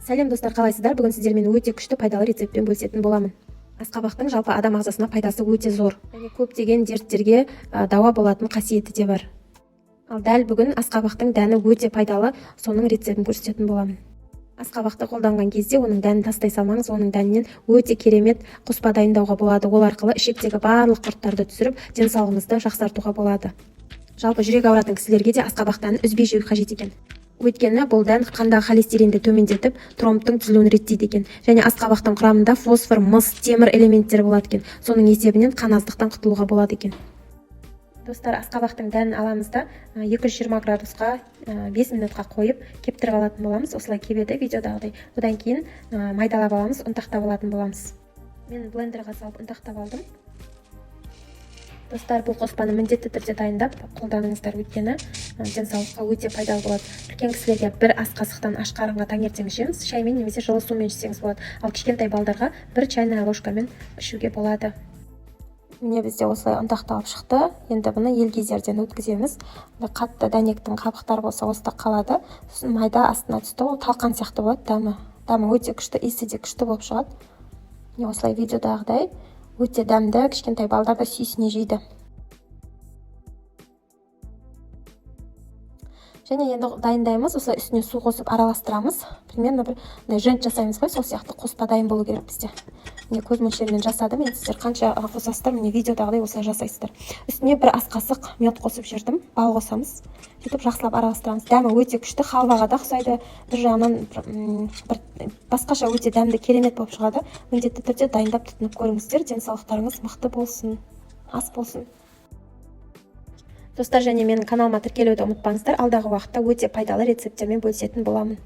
Сәлем достар, қалайсыздар? Бүгін сіздермен өте күшті пайдалы рецептпен бөлісетін боламын. Асқабақтың жалпы адам ағзасына пайдасы өте зор. Және көптеген дерттерге дауа болатын қасиеті де бар. Ал дәл бүгін асқабақтың дәні өте пайдалы, соның рецептін көрсететін боламын. Асқабақты қолданған кезде оның дәнін тастай салмаңыз, оның дәнінен өте керемет қоспа дайындауға болады. Ол арқылы ішектегі барлық құрттарды түсіріп, денсаулығымызды жақсартуға болады. Жалпы жүрек ауыратын кісілерге де асқабақ дәнін үзбей жеу қажет екен. Өйткені бұл дән қандағы холестеринді төмендетіп, тромбтың түзілуін реттейді екен. Және асқабақтың құрамында фосфор, мыс, темір элементтері болады екен. Соның есебінен қан аздықтан құтылуға болады екен. Достар, асқабақтың дәнін аламыз да 220 градусқа 5 минутқа қойып кептіріп алатын боламыз. Осылай кебеді видеодағыдай. Одан кейін майдалап аламыз, ұнтақтап алатын боламыз. Мен блендерға салып ұнтақтап алдым. Достар, бұл қоспаны міндетті түрде дайындап қолданыңыздар, өйткені денсаулыққа өте пайдалы болады. Үлкен кісілерге бір ас қасықтан аш қарынға таңертең ішеміз, шаймен немесе жылы сумен ішсеңіз болады. Ал кішкентай балдарға бір чайная ложкамен ішуге болады. Міне бізде осылай ұнтақталып шықты. Енді бұны елгезерден өткіземіз. Қатты дәнектің қабықтары болса осыда қалады. Сосын майда астына түсті, ол талқан сияқты болады. Дәмі өте күшті, иісі де күшті болып шығады. Міне осылай видеодағыдай өте дәмді, кішкентай балдар да сүйсіне жейді. Және енді дайындаймыз, осылай үстіне су қосып араластырамыз. Примерно бір жент жасаймыз ғой, сол сияқты қоспа дайын болу керек бізде. Міне көз мөлшерімен жасадым. Енді сіздер қанша қосасыздар, міне видеодағыдай осылай жасайсыздар. Үстіне бір ас қасық мед қосып жібердім. Бал қосамыз. Сөйтіп жақсылап араластырамыз. Дәмі өте күшті, халваға да ұқсайды. Бір жағынан бір басқаша өте дәмді, керемет болып шығады. Міндетті түрде дайындап тұтынып көріңіздер. Денсаулықтарыңыз мықты болсын, ас болсын. Достар, және менің каналыма тіркелуді ұмытпаңыздар. Алдағы уақытта өте пайдалы рецепттермен бөлісетін боламын.